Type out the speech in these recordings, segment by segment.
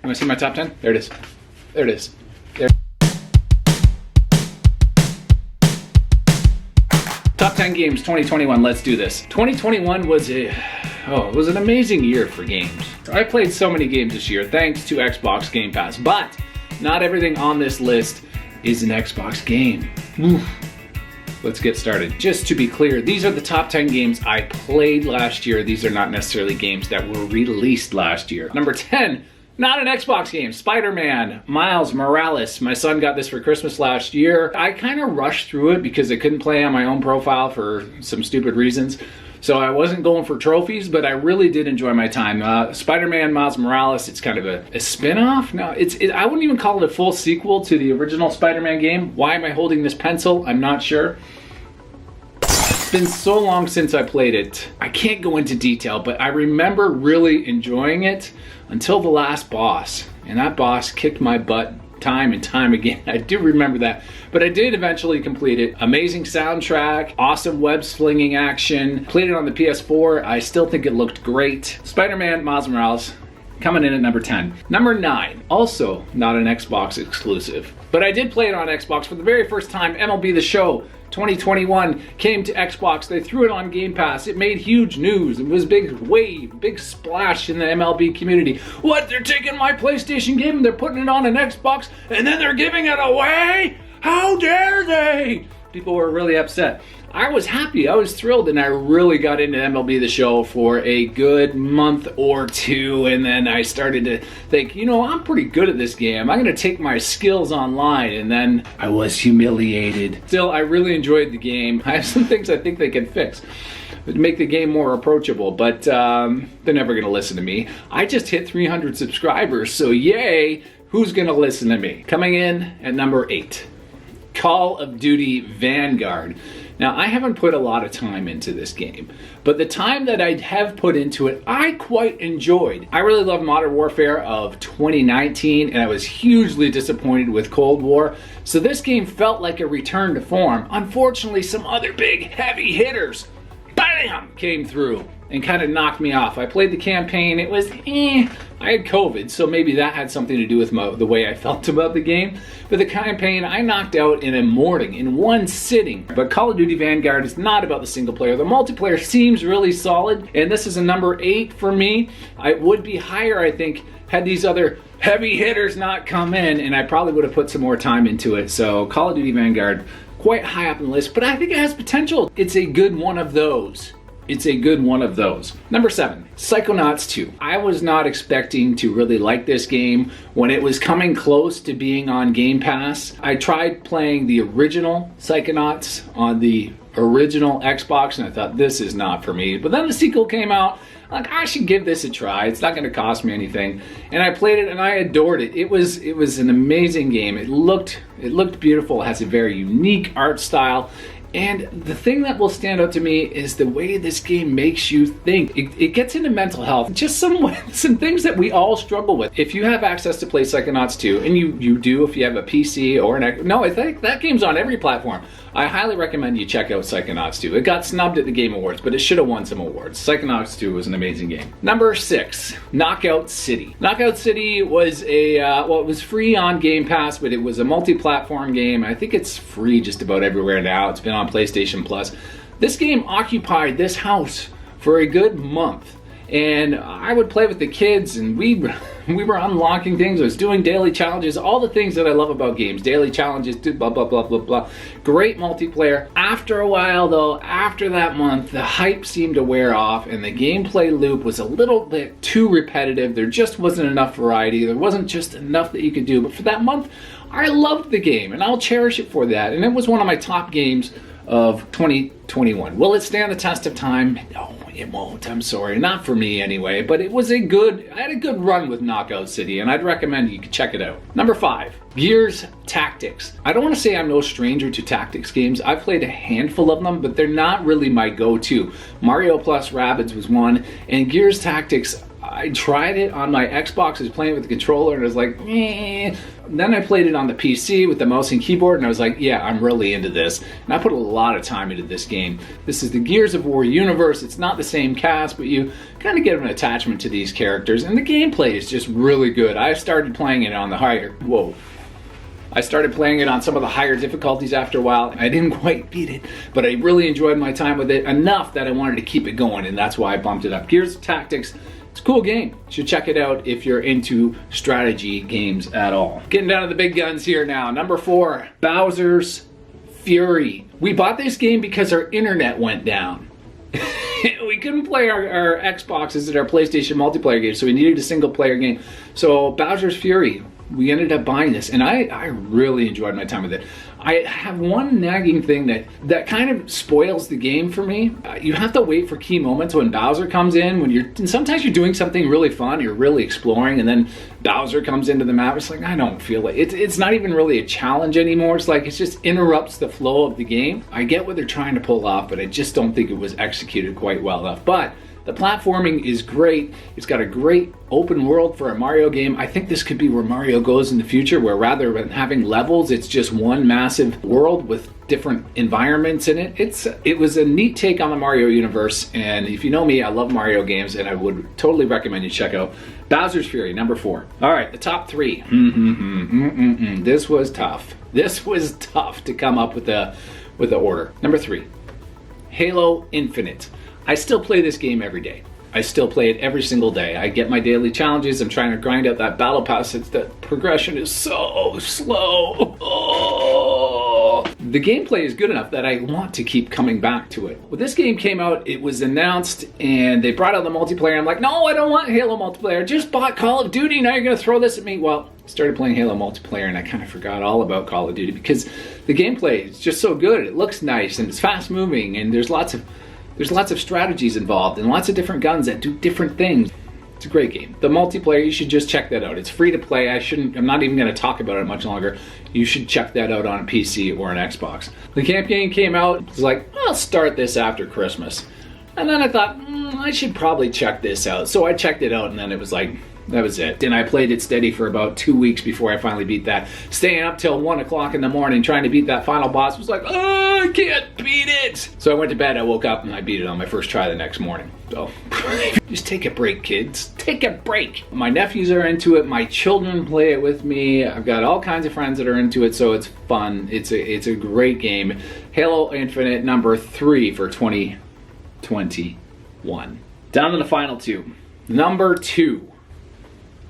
want to see my top 10? There it is. There it is. There. Top 10 games 2021, let's do this. 2021 was it was an amazing year for games. I played so many games this year thanks to Xbox Game Pass, but not everything on this list is an Xbox game. Oof. Let's get started. Just to be clear, these are the top 10 games I played last year. These are not necessarily games that were released last year. Number 10, not an Xbox game, SpiderMan, Miles Morales. My son got this for Christmas last year. I kind of rushed through it because I couldn't play on my own profile for some stupid reasons. So I wasn't going for trophies, but I really did enjoy my time. Spider-Man Miles Morales, it's kind of a spin-off. No, I wouldn't even call it a full sequel to the original Spider-Man game. Why am I holding this pencil? I'm not sure. It's been so long since I played it. I can't go into detail, but I remember really enjoying it until the last boss. And that boss kicked my butt time and time again. I do remember that, but I did eventually complete it. Amazing soundtrack, awesome web slinging action. Played it on the PS4. I still think it looked great. Spider-Man Miles Morales coming in at number 10. Number 9, also not an Xbox exclusive, but I did play it on Xbox for the very first time. MLB The Show 2021 came to Xbox. They threw it on Game Pass. It made huge news. It was a big wave, big splash in the MLB community. What? They're taking my PlayStation game and they're putting it on an Xbox and then they're giving it away? How dare they? People were really upset. I was happy, I was thrilled, and I really got into MLB The Show for a good month or two, and then I started to think, you know, I'm pretty good at this game. I'm gonna take my skills online, and then I was humiliated. Still, I really enjoyed the game. I have some things I think they can fix to make the game more approachable, but they're never gonna listen to me. I just hit 300 subscribers, so yay, who's gonna listen to me? Coming in at number 8, Call of Duty Vanguard. Now, I haven't put a lot of time into this game, but the time that I have put into it, I quite enjoyed. I really love Modern Warfare of 2019, and I was hugely disappointed with Cold War, so this game felt like a return to form. Unfortunately, some other big heavy hitters, bam, came through and kind of knocked me off. I played the campaign, it was I had COVID, so maybe that had something to do with the way I felt about the game. But the campaign I knocked out in a morning, in one sitting. But Call of Duty Vanguard is not about the single player. The multiplayer seems really solid, and this is a number 8 for me. It would be higher, I think, had these other heavy hitters not come in, and I probably would have put some more time into it. So Call of Duty Vanguard, quite high up on the list, but I think it has potential. It's a good one of those. It's a good one of those. Number 7, Psychonauts 2. I was not expecting to really like this game when it was coming close to being on Game Pass. I tried playing the original Psychonauts on the original Xbox and I thought, this is not for me. But then the sequel came out. Like, I should give this a try. It's not going to cost me anything. And I played it and I adored it. It was an amazing game. It looked beautiful. It has a very unique art style. And the thing that will stand out to me is the way this game makes you think. It gets into mental health. Just some things that we all struggle with. If you have access to play Psychonauts 2, and you do if you have a PC or I think that game's on every platform. I highly recommend you check out Psychonauts 2. It got snubbed at the Game Awards, but it should have won some awards. Psychonauts 2 was an amazing game. Number 6, Knockout City. Knockout City was it was free on Game Pass, but it was a multi-platform game. I think it's free just about everywhere now. It's been on PlayStation Plus. This game occupied this house for a good month. And I would play with the kids, and we were unlocking things. I was doing daily challenges, all the things that I love about games. Daily challenges, blah, blah, blah, blah, blah. Great multiplayer. After a while, though, after that month, the hype seemed to wear off, and the gameplay loop was a little bit too repetitive. There just wasn't enough variety. There wasn't just enough that you could do. But for that month, I loved the game, and I'll cherish it for that. And it was one of my top games of 2021. Will it stand the test of time? No, it won't. I'm sorry. Not for me anyway, but I had a good run with Knockout City, and I'd recommend you check it out. Number 5, Gears Tactics. I don't want to say I'm no stranger to tactics games. I've played a handful of them, but they're not really my go-to. Mario plus Rabbids was one, and Gears Tactics, I tried it on my Xbox, I was playing with the controller and I was like, eh. Then I played it on the PC with the mouse and keyboard and I was like, yeah, I'm really into this. And I put a lot of time into this game. This is the Gears of War universe. It's not the same cast, but you kind of get an attachment to these characters and the gameplay is just really good. I started playing it on the I started playing it on some of the higher difficulties after a while. I didn't quite beat it, but I really enjoyed my time with it enough that I wanted to keep it going, and that's why I bumped it up. Gears Tactics, it's a cool game. You should check it out if you're into strategy games at all. Getting down to the big guns here now. Number 4, Bowser's Fury. We bought this game because our internet went down. We couldn't play our Xboxes and our PlayStation multiplayer games, so we needed a single player game. So Bowser's Fury, we ended up buying this, and I really enjoyed my time with it. I have one nagging thing that kind of spoils the game for me. You have to wait for key moments when Bowser comes in, and sometimes you're doing something really fun, you're really exploring, and then Bowser comes into the map. It's like, I don't feel like it's not even really a challenge anymore. It's like it just interrupts the flow of the game. I get what they're trying to pull off, but I just don't think it was executed quite well enough. But the platforming is great. It's got a great open world for a Mario game. I think this could be where Mario goes in the future, where rather than having levels, it's just one massive world with different environments in it. It was a neat take on the Mario universe, and if you know me, I love Mario games, and I would totally recommend you check out Bowser's Fury, number 4. All right, the top 3. This was tough. This was tough to come up with the order. Number 3, Halo Infinite. I still play this game every day. I still play it every single day. I get my daily challenges. I'm trying to grind out that battle pass. The progression is so slow. Oh. The gameplay is good enough that I want to keep coming back to it. When this game came out, it was announced and they brought out the multiplayer. I'm like, no, I don't want Halo multiplayer. I just bought Call of Duty. Now you're going to throw this at me. Well, I started playing Halo multiplayer and I kind of forgot all about Call of Duty because the gameplay is just so good. It looks nice and it's fast moving and there's lots of strategies involved and lots of different guns that do different things. It's a great game. The multiplayer, you should just check that out. It's free to play. I'm not even going to talk about it much longer. You should check that out on a PC or an Xbox. The campaign came out. It was like, I'll start this after Christmas. And then I thought, I should probably check this out. So I checked it out and then it was like, that was it. And I played it steady for about 2 weeks before I finally beat that. Staying up till 1 o'clock in the morning trying to beat that final boss was like, oh, I can't beat it. So I went to bed, I woke up, and I beat it on my first try the next morning. So just take a break, kids. Take a break. My nephews are into it. My children play it with me. I've got all kinds of friends that are into it, so it's fun. It's a great game. Halo Infinite, number 3 for 2021. Down to the final 2. Number 2.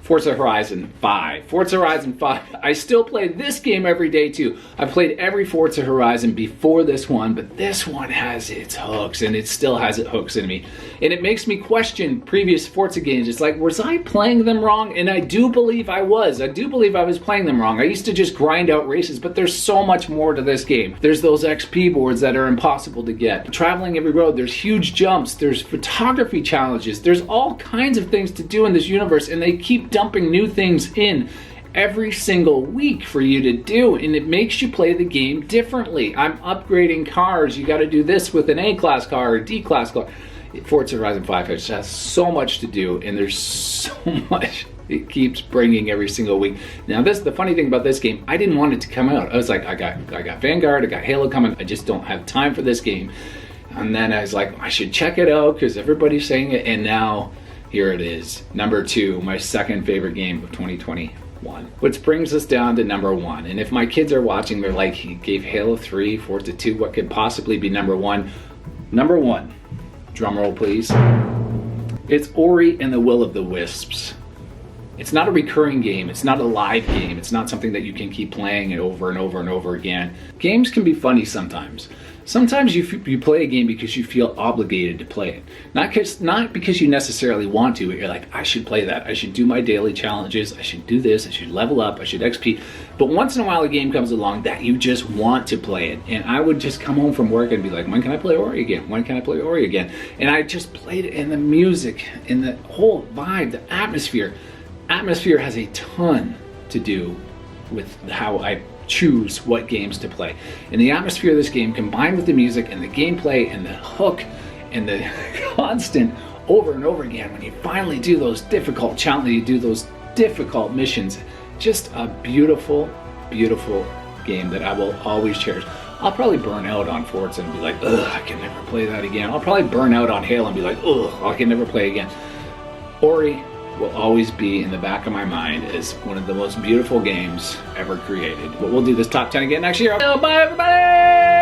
Forza Horizon 5. Forza Horizon 5. I still play this game every day too. I've played every Forza Horizon before this one, but this one has its hooks, and it still has its hooks in me. And it makes me question previous Forza games. It's like, was I playing them wrong? And I do believe I was. I do believe I was playing them wrong. I used to just grind out races, but there's so much more to this game. There's those XP boards that are impossible to get. Traveling every road, there's huge jumps, there's photography challenges, there's all kinds of things to do in this universe, and they keep dumping new things in every single week for you to do, and it makes you play the game differently. I'm upgrading cars. You got to do this with an A-class car or D-class car. Forza Horizon 5 has so much to do, and there's so much it keeps bringing every single week. Now the funny thing about this game, I didn't want it to come out. I was like, I got Vanguard, I got Halo coming. I just don't have time for this game. And then I was like, I should check it out because everybody's saying it, and now here it is, number 2, my second favorite game of 2021. Which brings us down to number 1. And if my kids are watching, they're like, he gave Halo 3, Forza 2, what could possibly be number 1? Number 1, drum roll please. It's Ori and the Will of the Wisps. It's not a recurring game, it's not a live game, it's not something that you can keep playing it over and over and over again. Games can be funny sometimes. Sometimes you play a game because you feel obligated to play it. Not because you necessarily want to, but you're like, I should play that. I should do my daily challenges. I should do this. I should level up. I should XP. But once in a while a game comes along that you just want to play it. And I would just come home from work and be like, when can I play Ori again? When can I play Ori again? And I just played it, and the music and the whole vibe, the atmosphere. Atmosphere has a ton to do with how I choose what games to play. And the atmosphere of this game, combined with the music and the gameplay and the hook and the constant over and over again, when you finally do those difficult challenges, you do those difficult missions, just a beautiful, beautiful game that I will always cherish. I'll probably burn out on Forza and be like, ugh, I can never play that again. I'll probably burn out on Halo and be like, ugh, I can never play again. Ori will always be in the back of my mind as one of the most beautiful games ever created. But we'll do this top 10 again next year. Bye, everybody!